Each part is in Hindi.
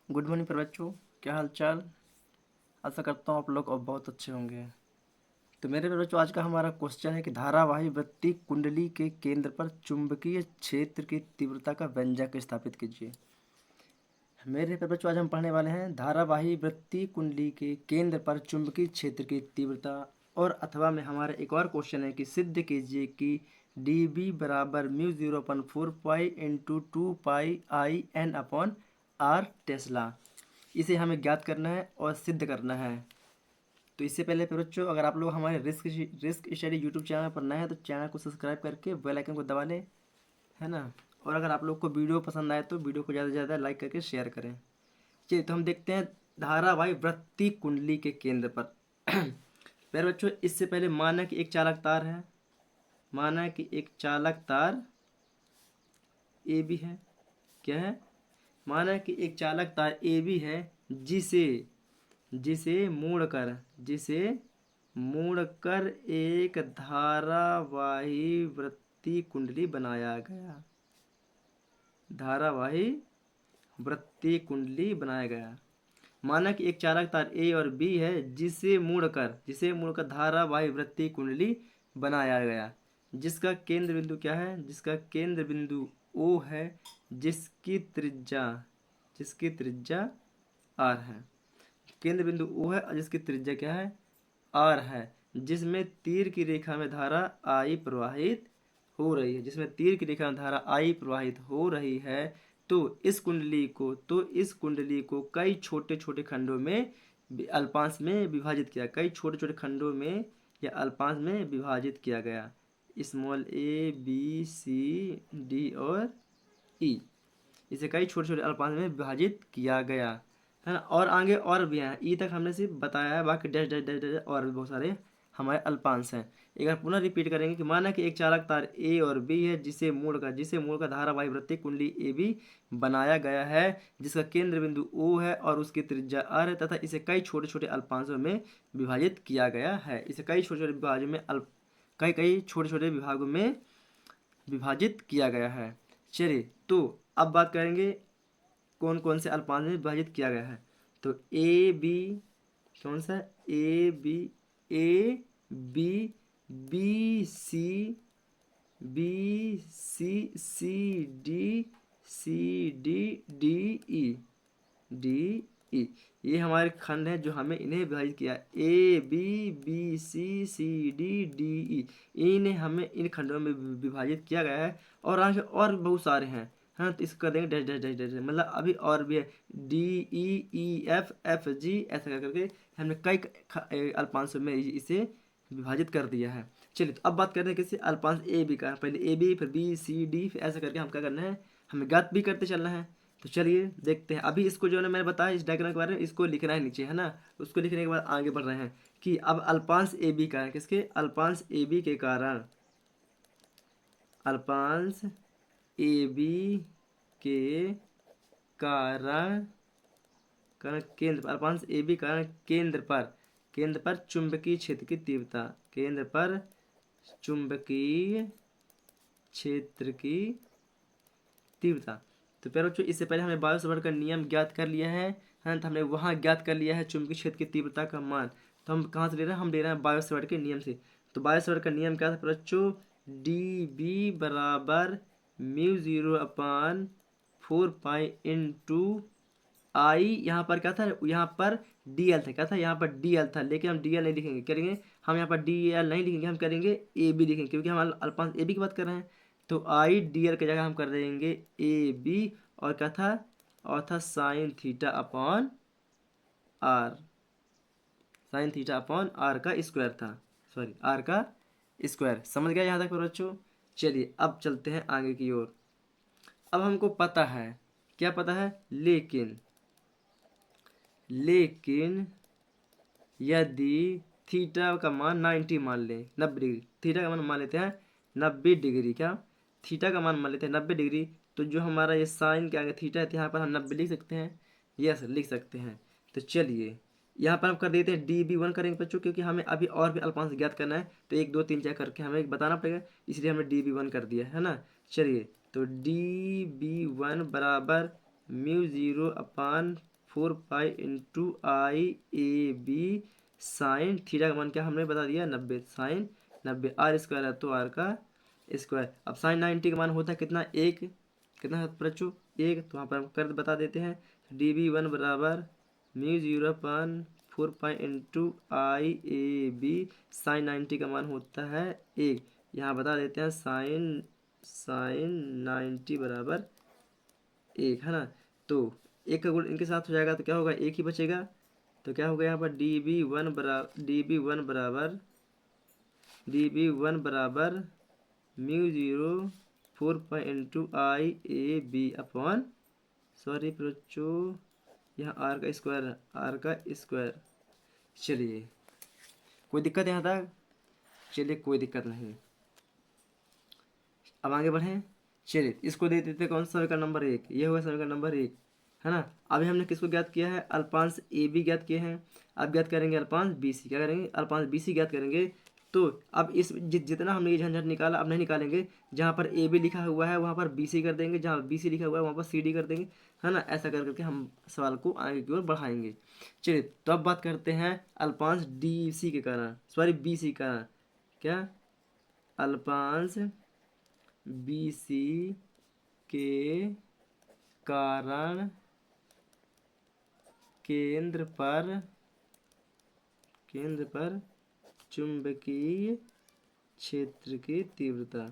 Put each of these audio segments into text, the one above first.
गुड मॉर्निंग पर बच्चों, क्या हाल चाल। आशा करता हूँ आप लोग अब बहुत अच्छे होंगे। तो मेरे प्यारे बच्चों, आज का हमारा क्वेश्चन है कि धारावाही वृत्ति कुंडली के केंद्र पर चुंबकीय क्षेत्र की तीव्रता का व्यंजक स्थापित कीजिए। मेरे प्यारे बच्चों, आज हम पढ़ने वाले हैं धारावाही वृत्ति कुंडली के केंद्र पर चुंबकीय क्षेत्र की तीव्रता। और अथवा में हमारा एक और क्वेश्चन है कि सिद्ध कीजिए कि डी बी बराबर mu 0/4 pi into 2 pi I N upon R tesla. इसे हमें ज्ञात करना है और सिद्ध करना है। तो इससे पहले फिर बच्चों, अगर आप लोग हमारे रिस्क स्टडी यूट्यूब चैनल पर नए हैं तो चैनल को सब्सक्राइब करके बेल आइकन को दबा लें, है ना। और अगर आप लोग को वीडियो पसंद आए तो वीडियो को ज़्यादा से ज़्यादा लाइक करके शेयर करें। चलिए, तो हम देखते हैं धारावाही वृत्ति कुंडली के केंद्र पर। पहले बच्चों, इससे पहले माना कि एक चालक तार है। माना कि एक चालक तार ए बी है। क्या है? माना कि एक चालक तार ए बी है, जिसे जिसे मोड़कर जिसे मोड़कर एक धारावाही वृत्ति कुंडली बनाया गया। धारावाही वृत्ति कुंडली बनाया गया। माना कि एक चालक तार ए और बी है, जिसे मोड़कर धारावाही वृत्ति कुंडली बनाया गया। जिसका केंद्र बिंदु क्या है? जिसका केंद्र बिंदु ओ है, जिसकी त्रिज्या आर है। केंद्र बिंदु ओ है और जिसकी त्रिज्या क्या है? आर है। जिसमें तीर की रेखा में धारा आई प्रवाहित हो रही है। जिसमें तीर की रेखा में धारा आई प्रवाहित हो रही है। तो इस कुंडली को कई छोटे छोटे खंडों में अल्पांश में विभाजित किया। कई छोटे छोटे खंडों में या अल्पांश में विभाजित किया गया। Small A B C D और ई। इसे कई छोटे छोटे अल्पांश में विभाजित किया गया, है ना। और आगे और भी हैं, ई तक हमने सिर्फ बताया है, बाकी डैश डैश डैश डैश और भी बहुत सारे हमारे अल्पांश हैं। एक बार पुनः रिपीट करेंगे कि माना कि एक चालक तार ए और बी है, जिसे मोड़कर धारावाही वृत्ति कुंडली ए बी बनाया गया है। जिसका केंद्र बिंदु ओ है और उसकी त्रिज्या आर है, तथा इसे कई छोटे छोटे अल्पांशों में विभाजित किया गया है। इसे कई छोटे छोटे विभाजों में कई कई छोटे छोटे विभागों में विभाजित किया गया है। चलिए, तो अब बात करेंगे कौन कौन से अल्पांश में विभाजित किया गया है। तो ए बी, कौन सा? A B B C D C D D E. ये हमारे खंड हैं जो हमें इन्हें विभाजित किया। A B B C C D D E, इन्हें हमें इन खंडों में विभाजित किया गया है। और आगे और बहुत सारे हैं, हाँ। तो इसको कर देंगे डैश डैश डैश डैश, मतलब अभी और भी है। D E E F F G, ऐसा कर करके हमने कई अल्पांशों में इसे विभाजित कर दिया है। चलिए, तो अब बात करते हैं किसी अल्पांश ए बी का। पहले ए बी, फिर बी सी डी, फिर ऐसा करके हम क्या करना है, हमें ज्ञात भी करते चलना है। तो चलिए देखते हैं। अभी इसको जो है मैंने बताया इस डायग्राम के बारे में, इसको लिखना है नीचे, है ना। उसको लिखने के बाद आगे बढ़ रहे हैं कि अब अल्पांश ए बी का है, किसके? अल्पांश ए बी के कारण, अल्पांश ए बी के कारण कारण केंद्र, अल्पांश ए बी कारण केंद्र पर चुंबकीय क्षेत्र की तीव्रता, केंद्र पर चुंबकीय क्षेत्र की तीव्रता। तो प्यारे बच्चों, इससे पहले हमने बायो सावर्ट का नियम ज्ञात कर लिया है, तो हमने वहाँ ज्ञात कर लिया है चुंबकीय क्षेत्र की तीव्रता का मान। तो हम कहाँ से ले रहे हैं? हम ले रहे हैं बायो सावर्ट के नियम से। तो बायो सावर्ट का नियम क्या था प्यारे बच्चों? डी बी बराबर म्यू 0/4 पाई इंटू आई। यहाँ पर क्या था? यहाँ पर डी एल था। क्या था? यहाँ पर डी एल था, लेकिन हम डी एल नहीं लिखेंगे। करेंगे हम यहाँ पर डी एल नहीं लिखेंगे, हम करेंगे ए बी लिखेंगे, क्योंकि हम अल्पांश ए बी की बात कर रहे हैं। तो आई डी एल की जगह हम कर देंगे ए बी। और क्या था? और था sine theta upon R. Sine theta upon R का स्क्वायर था, सॉरी आर का स्क्वायर। समझ गया यहाँ तक बच्चों? चलिए, अब चलते हैं आगे की ओर। अब हमको पता है, क्या पता है? लेकिन यदि थीटा का मान 90 मान लें, 90 डिग्री, थीटा का मान मान लेते हैं 90 डिग्री। क्या? थीटा का मान मान लेते हैं 90 डिग्री। तो जो हमारा ये साइन के आगे थीटा है, तो यहाँ पर हम 90 लिख सकते हैं। यस, लिख सकते हैं। तो चलिए, यहाँ पर हम कर देते हैं DB1 करेंगे बच्चों, क्योंकि हमें अभी और भी अल्पांश ज्ञात करना है। तो 1 2 3 4 करके हमें बताना पड़ेगा, इसलिए हमने DB1 कर दिया, है ना। चलिए, तो DB1 बराबर mu 0/4 4 pi into I A B sine theta का मान क्या हमने बता दिया 90 साइन 90 आर स्क्वायर है तो आर का स्क्वायर। अब साइन 90 का मान होता है कितना एक कितना है बच्चों एक तो वहाँ पर हम कर बता देते हैं डी बी वन बराबर mu zero upon 4 pi into I A B sine 90 का मान होता है एक। यहाँ बता देते हैं साइन साइन 90 बराबर एक है ना। तो एक का गुण इनके साथ हो जाएगा तो क्या होगा एक ही बचेगा। तो क्या होगा यहाँ पर डी बी वन बराबर mu zero 4 pi into I A B upon sorry बच्चों यहाँ आर का स्क्वायर। चलिए कोई दिक्कत यहाँ तक। चलिए कोई दिक्कत नहीं। अब आगे बढ़ें। चलिए इसको दे देते कौन सा समीकरण नंबर एक ये होगा समीकरण नंबर एक है ना। अभी हमने किसको ज्ञात किया है अल्पांश ए बी ज्ञात किए हैं। अब ज्ञात करेंगे अल्पांश बी सी क्या करेंगे अल्पांश बी सी ज्ञात करेंगे। तो अब इस जितना हमने ये झंझट निकाला अब नहीं निकालेंगे। जहाँ पर ए बी लिखा हुआ है वहाँ पर बी सी कर देंगे जहाँ बी सी लिखा हुआ है वहाँ पर सी डी कर देंगे है ना। ऐसा कर करके हम सवाल को आगे की ओर बढ़ाएंगे। चलिए तो अब बात करते हैं अल्पांश डी सी के कारण सॉरी बी सी का क्या अल्पांश बी सी के कारण केंद्र पर चुंबकीय क्षेत्र की तीव्रता।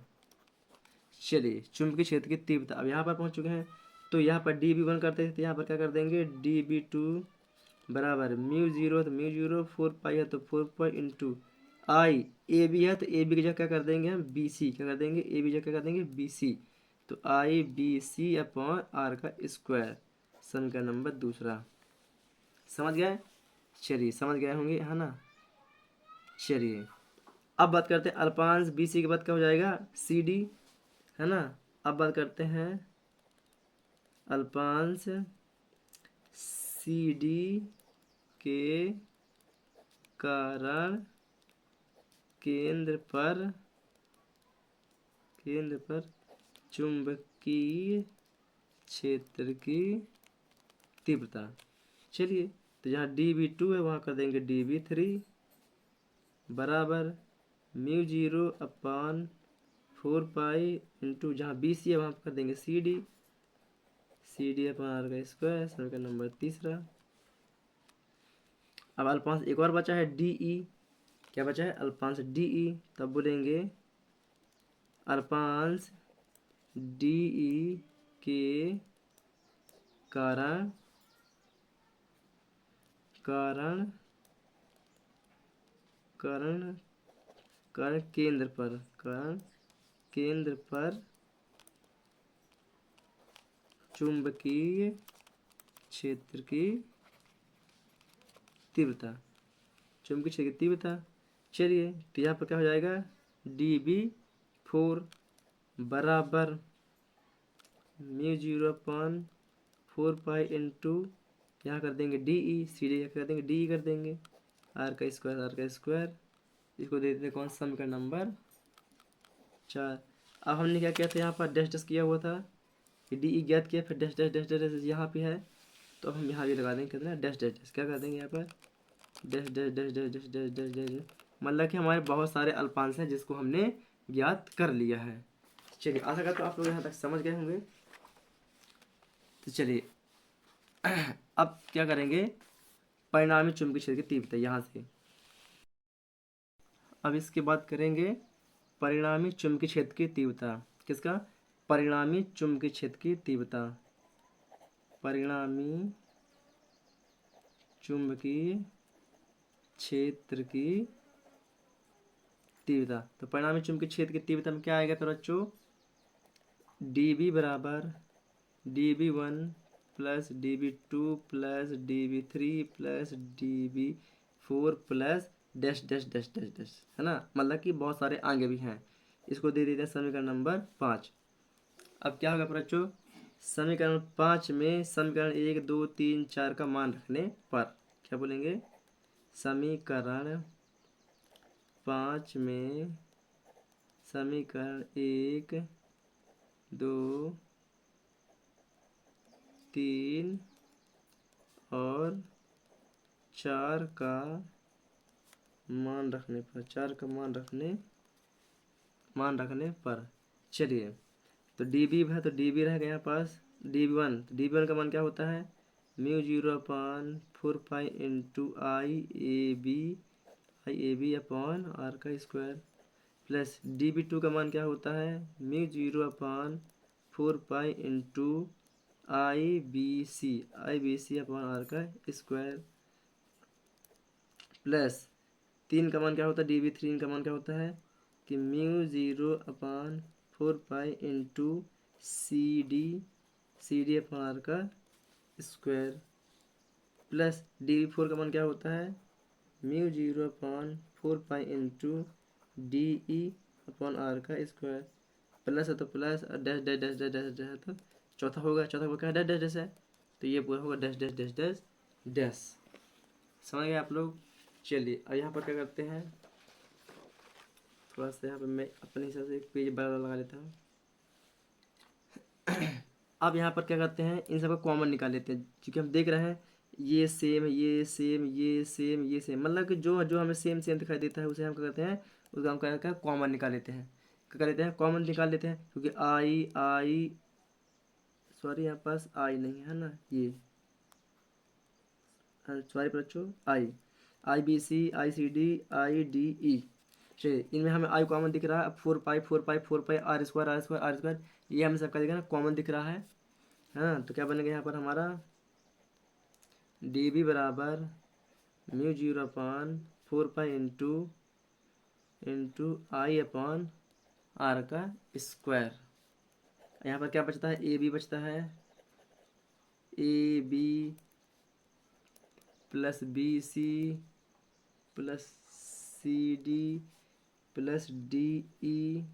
चलिए चुंबकीय क्षेत्र की तीव्रता अब यहाँ पर पहुँच चुके हैं। तो यहाँ पर डी बी वन करते थे तो यहाँ पर क्या कर देंगे डी बी टू बराबर म्यू जीरो तो म्यू जीरो 4 पाई है तो 4 pi into I A B है तो ए बी की जगह क्या कर देंगे हम बी सी क्या कर देंगे ए बी जगह क्या कर देंगे बी सी। तो आई बी सी अपॉन आर का स्क्वायर समीकरण नंबर दूसरा। समझ गए। चलिए समझ गए होंगे है ना। चलिए अब बात करते हैं अल्पांश बी सी के बाद क्या हो जाएगा सी डी है ना। अब बात करते हैं अल्पांश सी डी के कारण केंद्र पर चुंबकीय क्षेत्र की तीव्रता। चलिए तो जहाँ डी बी टू है वहाँ कर देंगे डी बी थ्री बराबर mu zero upon 4 pi into जहाँ बी सी है वहाँ कर देंगे सी डी अपन आर का स्क्वायर समीकरण नंबर तीसरा। अब अल्पांश एक और बचा है डी ई क्या बचा है अल्पांश डी ई तब बोलेंगे अल्पांश डी ई के कारण केंद्र पर चुंबकीय क्षेत्र की तीव्रता चुंबकीय क्षेत्र की तीव्रता। चलिए तो यहाँ पर क्या हो जाएगा डी बी फोर बराबर mu zero upon 4 pi into यहाँ कर देंगे डी ई सी डी कर देंगे डी ई कर देंगे आर का स्क्वायर इसको दे देते कौन सा समीकरण नंबर 4। अब हमने क्या किया था यहाँ पर डैश डैश किया हुआ था कि डी ई ज्ञात किया फिर डैश डैश डैश डैश यहाँ पे है तो अब हम यहाँ भी लगा देंगे कितना डैश डैश डैश क्या कर देंगे यहाँ पर dash dash dash dash dash dash dash dash मतलब कि हमारे बहुत सारे अल्पांश हैं जिसको हमने ज्ञात कर लिया है। चलिए आशा करता हूँ आप लोग यहाँ तक समझ गए होंगे। तो चलिए अब क्या करेंगे परिणामी चुंबकीय क्षेत्र की तीव्रता यहाँ से। अब इसके बाद करेंगे परिणामी चुंबकीय क्षेत्र की तीव्रता किसका परिणामी चुंबकीय क्षेत्र की तीव्रता परिणामी चुंबकीय क्षेत्र की तीव्रता। तो परिणामी चुंबकीय क्षेत्र की तीव्रता में क्या आएगा फिर बच्चों डी बी बराबर d B one plus D B two plus D B three plus D B four plus dash dash dash dash dash है ना। मतलब कि बहुत सारे आगे भी हैं। इसको दे देते हैं समीकरण नंबर 5। अब क्या होगा बच्चों समीकरण 5 में समीकरण 1 2 3 4 का मान रखने पर क्या बोलेंगे समीकरण 5 में समीकरण 1 2 3 और 4 का मान रखने पर, 4 का मान रखने पर। चलिए, तो डी बी है, तो डी बी रहेगा यहाँ पास D B one. D B one का मान क्या होता है, mu zero upon 4 pi into I A B upon R का square, plus D B two का मान क्या होता है, mu zero upon 4 pi into I B C upon R का स्क्वायर, प्लस 3 का मान क्या होता है, डी बी थ्री का मान क्या होता है कि mu zero upon 4 pi into C D upon R का square, plus D B four का मान क्या होता है, mu zero upon 4 pi into D E upon R का स्क्वायर, प्लस है तो प्लस और dash dash dash dash dash dash है तो चौथा होगा, चौथा को क्या डैश डैश डैश है, तो ये पूरा होगा dash dash dash dash dash. समझ गए आप लोग। चलिए अब यहाँ पर क्या करते हैं, थोड़ा सा यहाँ पर मैं अपने हिसाब से एक पेज बड़ा लगा लेता हूँ। अब यहाँ पर क्या करते हैं, इन सबका कॉमन निकाल लेते हैं, क्योंकि हम देख रहे हैं ये सेम ये सेम ये सेम ये सेम, मतलब कि जो जो हमें सेम सेम दिखाई देता है उसे हम क्या करते हैं, उसका हम क्या करते हैं कॉमन निकाल लेते हैं। क्या कर लेते हैं, कॉमन निकाल लेते हैं, क्योंकि आई सॉरी यहाँ पास आई नहीं है ना, ये सॉरी बच्चों, I B C I C D I D E, चलिए इनमें हमें आई कॉमन दिख रहा है। अब 4 पाई आर स्क्वायर ये हमें सबका दिख रहा है कॉमन दिख रहा है। हाँ, तो क्या बनेगा यहाँ पर हमारा डी बी बराबर mu zero upon 4 pi into I upon R का स्क्वायर। यहाँ पर क्या बचता है, ए बी बचता है, A B plus B C plus C D plus D E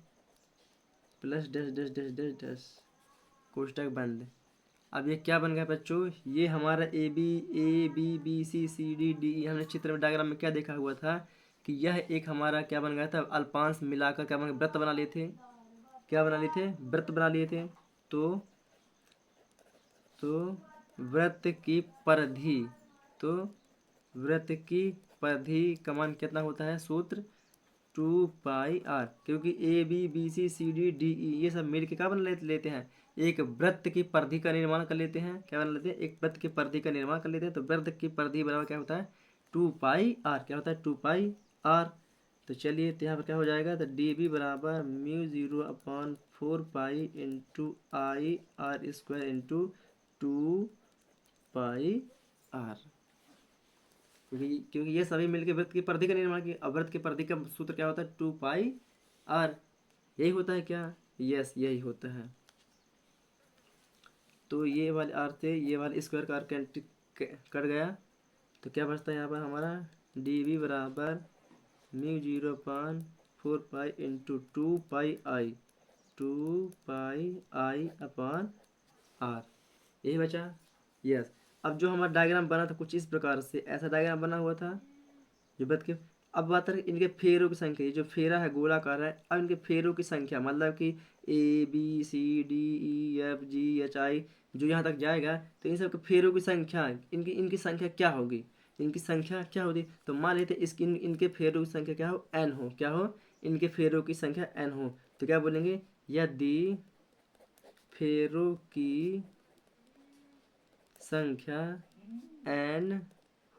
plus dash dash dash dash dash कोष्टक बंद। अब ये क्या बन गया बच्चों, ये हमारा A B B C D D E, हमने चित्र में डायग्राम में क्या देखा हुआ था कि यह एक हमारा क्या बन गया था, अल्पांश मिलाकर क्या बन गया, वृत्त बना लिए थे, क्या बना लिए थे, वृत्त बना लिए थे। तो वृत्त की परिधि, तो वृत्त की परिधि का मान कितना होता है, सूत्र 2 पाई आर, क्योंकि A B C D D E ये सब मिल के क्या बना लेते हैं, एक वृत्त की परिधि का निर्माण कर लेते हैं। क्या बना लेते हैं, एक वृत्त की परिधि का निर्माण कर लेते हैं। तो वृत्त की परिधि बराबर क्या होता है, 2 पाई आर, क्या होता है 2 पाई आर। तो चलिए, तो यहाँ पर क्या हो जाएगा, तो डी बी बराबर mu zero upon 4 pi into I R square into 2 pi R, क्योंकि ये सभी मिलकर वृत्त की परिधि का निर्माण किए। अब वृत्त की परिधि का सूत्र क्या होता है, 2 पाई आर, यही होता है क्या, यस यही होता है। तो ये वाले आर थे, ये वाले स्क्वायर का आर कट गया, तो क्या बचता है यहाँ पर हमारा डी वी बराबर mu zero upon 4 pi into 2 pi I upon R, यही बचा, यस। अब जो हमारा डायग्राम बना था कुछ इस प्रकार से, ऐसा डायग्राम बना हुआ था जो बत के। अब बात है इनके फेरों की संख्या, ये जो फेरा है गोलाकार है, अब इनके फेरों की संख्या मतलब कि A B C D E F G H I जो यहाँ तक जाएगा, तो इन सब के फेरों की संख्या, इनकी इनकी संख्या क्या होगी, इनकी संख्या क्या होगी। तो मान लेते इसकी इनके फेरों की संख्या क्या हो, एन हो, क्या हो, इनके फेरों की संख्या एन हो। तो क्या बोलेंगे, यदि फेरों की संख्या n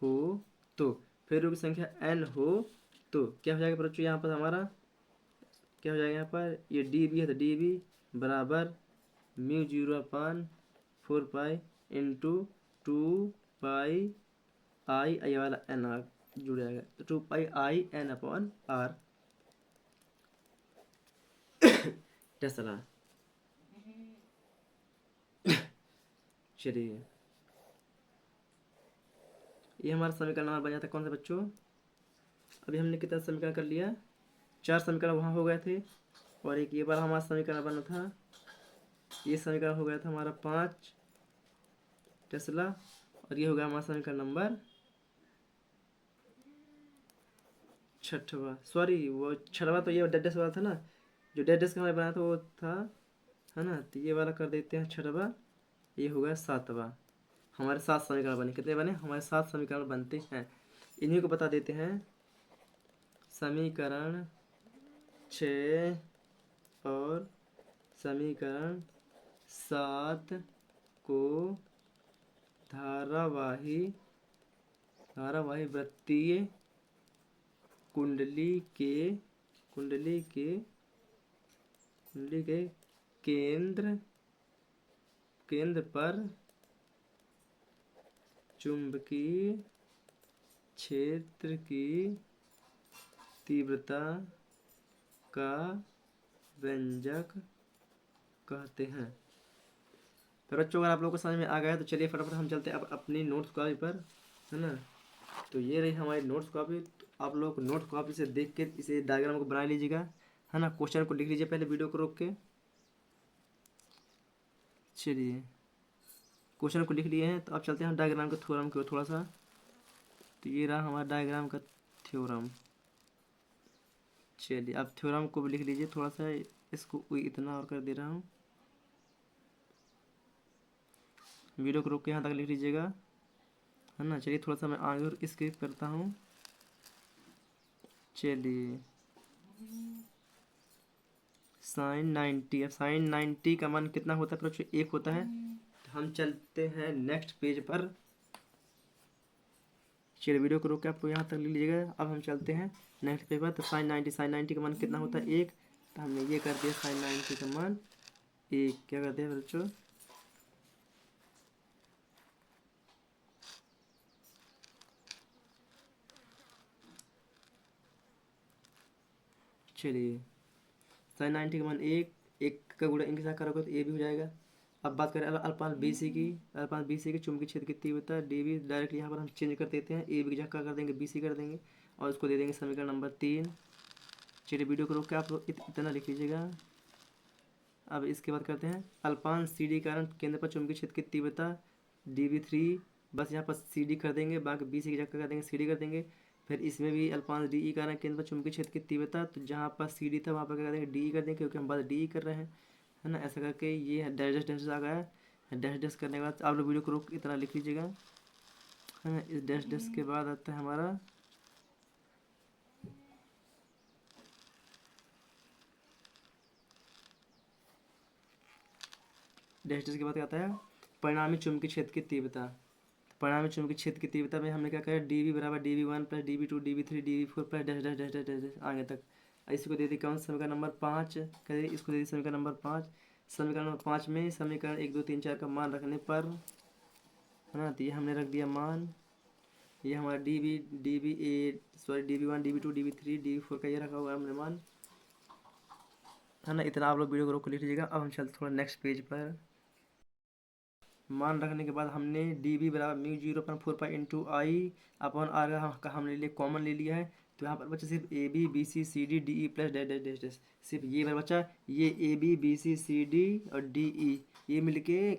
हो, तो फेरों की संख्या n हो तो क्या हो जाएगा बच्चों, यहाँ पर हमारा क्या हो जाएगा, यहाँ पर ये डी बी है, तो डी बी बराबर mu zero upon 4 pi into 2 pi I वाला एन आर जुड़ जाएगा, तो 2 pi I N upon R. Tesla, चलिए ये हमारा समीकरण नंबर बन जाता है कौन सा बच्चों, अभी हमने कितना समीकरण कर लिया, 4 समीकरण वहाँ हो गए थे, और एक ये बार हमारा समीकरण बना था, ये समीकरण हो गया था हमारा 5 टेस्ला, और ये हो गया हमारा समीकरण नंबर 6वां, सॉरी वो 6वां तो ये डेडेस वाला था ना, जो डेडेस का हमारे बना था वो था, है ना, तो ये वाला कर देते हैं 6वां, ये हो गया 7वां। हमारे 7 समीकरण बने। कितने बने? हमारे 7 समीकरण बनते हैं। इन्हीं को बता देते हैं। समीकरण 6 और समीकरण 7 को धारावाही वृत्तीय कुंडली के केंद्र पर चुंबकीय क्षेत्र की तीव्रता का व्यंजक कहते हैं। तो बच्चों अगर आप लोगों को समझ में आ गया तो चलिए फटाफट हम चलते हैं अब अपनी नोट्स कॉपी पर, है ना। तो ये रही हमारी नोट्स कॉपी। तो आप लोग नोट्स कॉपी से देख के इसे डायग्राम को बना लीजिएगा, है ना। क्वेश्चन को लिख लीजिए पहले वीडियो को रोक के। चलिए क्वेश्चन को लिख लिए हैं तो अब चलते हैं डायग्राम के थ्योरम की ओर थोड़ा सा। तो ये रहा हमारा डायग्राम का थ्योरम। चलिए अब थ्योरम को भी लिख लीजिए थोड़ा सा, इसको इतना और कर दे रहा हूँ। वीडियो को रोक के यहाँ तक लिख लीजिएगा, है ना। चलिए थोड़ा सा मैं आगे और स्किप करता हूँ। चलिए साइन 90, अब साइन 90 का मान कितना होता है? बच्चों 1 होता है। तो हम चलते हैं नेक्स्ट पेज पर। चलिए वीडियो को रोक के आपको यहाँ तक लिख लीजिएगा। अब हम चलते हैं नेक्स्ट पेज पर। तो साइन 90 का मान कितना होता है? 1। तो हमने ये कर दिया, साइन 90 का मान 1। क्या करते हैं बच्चों? चलिए साइन 90 का मान 1 का गुणा इनके साथ करोगे तो ये भी हो जाएगा। अब बात करें अल्पांश BC की। अल्पांश BC की चुंबकीय क्षेत्र की तीव्रता DB डायरेक्ट यहाँ पर हम चेंज कर देते हैं। AB की जगह क्या कर देंगे? BC कर देंगे और उसको दे देंगे समीकरण नंबर 3। चलिए वीडियो को रोक के आप लोग इतना लिख लीजिएगा। अब इसके बाद करते हैं अल्पांश CD कारण केंद्र पर चुंबकीय क्षेत्र की तीव्रता DB3, बस यहाँ पर CD कर देंगे, बाकी BC की जगह कर देंगे CD कर देंगे। फिर इसमें भी अल्पांश DE कारण केंद्र पर चुंबकीय क्षेत्र की तीव्रता, तो जहाँ पर CD था वहाँ पर क्या कर देंगे? DE कर देंगे, क्योंकि हम बात DE कर रहे हैं, है ना। ऐसा करके ये डैश डैश आ गया है। डैश डैश करने के बाद आप लोग वीडियो को रोक इतना लिख लीजिएगा, है ना। इस डैश डैश के बाद आता है हमारा डैश डैश के बाद क्या आता है? परिणामी चुंबकीय क्षेत्र की तीव्रता। परिणामी चुंबकीय क्षेत्र की तीव्रता में हमने क्या करा? DB बराबर DB1 plus DB2 DB3 DB4 plus dash dash dash dash dash dash आगे तक। इसको दे दी कौन? समीकरण नंबर 5। कह दी इसको दे दी समीकरण नंबर 5। समीकरण नंबर 5 में समीकरण 1 2 3 4 का मान रखने पर, है ना, तो ये हमने रख दिया मान। ये हमारा DB1 DB2 DB3 DB4 का ये रखा हुआ है हमने मान, है ना। इतना आप लोग वीडियो को रोक लीजिएगा। अब हम चलते थोड़ा नेक्स्ट पेज पर। मान रखने के बाद हमने DB बराबर μ0.4 इंटू आई अपॉन आर का हमने लिए कॉमन ले लिया है। तो यहाँ पर बच्चा सिर्फ AB BC CD DE plus dash dash dash dash, सिर्फ ये बार बच्चा ये AB BC CD और DE ये मिलके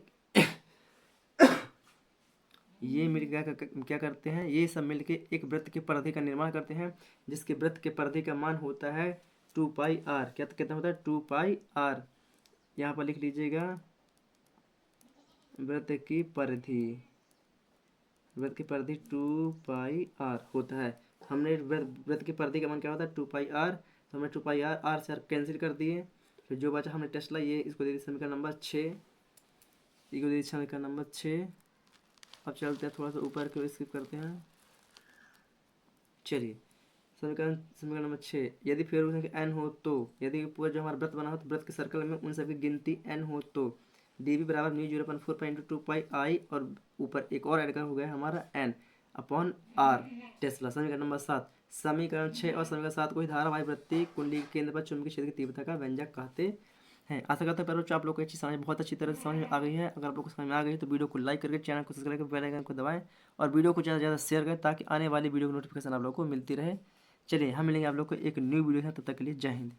क्या करते हैं? ये सब मिलके एक वृत्त के परिधि का निर्माण करते हैं, जिसके वृत्त के परिधि का मान होता है 2πr। क्या कितना होता है? 2πr। यहाँ पर लिख लीजिएगा वृत्त की परिधि 2πr होता है। हमने वृत्त की परिधि का मान क्या होता है? 2πr। तो हमने 2πr r से कैंसिल कर दिए। फिर जो बचा हमने टेस्ला ये इसको दे दी समीकरण नंबर 6। इसको दे दी समीकरण नंबर 6। अब चलते हैं थोड़ा सा ऊपर के स्किप करते हैं। चलिए समीकरण नंबर 6, यदि फिर n हो तो, यदि पूरा जो हमारा वृत्त बना हो तो वृत्त के सर्कल में उन सबकी गिनती n हो तो DB बराबर μ0.4 इंटू 2πi और ऊपर एक और ऐड कर हो गया हमारा n अपॉन r टेस्ला। समीकरण नंबर 7, समीकरण 6 और समीकरण 7 को ही धारावाही वृत्तीय कुंडली के केंद्र पर चुंबकीय क्षेत्र की तीव्रता का व्यंजक कहते हैं। आशा करता हूँ बच्चों आप लोग को ये चीज़ समझ बहुत अच्छी तरह से समझ में आ गई है। अगर आप लोग को समझ में आ गई है तो वीडियो को लाइक करके चैनल को सब्सक्राइब करके बेल आइकन को दबाएं और वीडियो को ज़्यादा से ज़्यादा शेयर करें, ताकि आने वाली वीडियो की नोटिफिकेशन आप लोग को मिलती रहे। चलिए हम मिलेंगे आप लोग को एक न्यू वीडियो है, तब तक के लिए जय हिंद।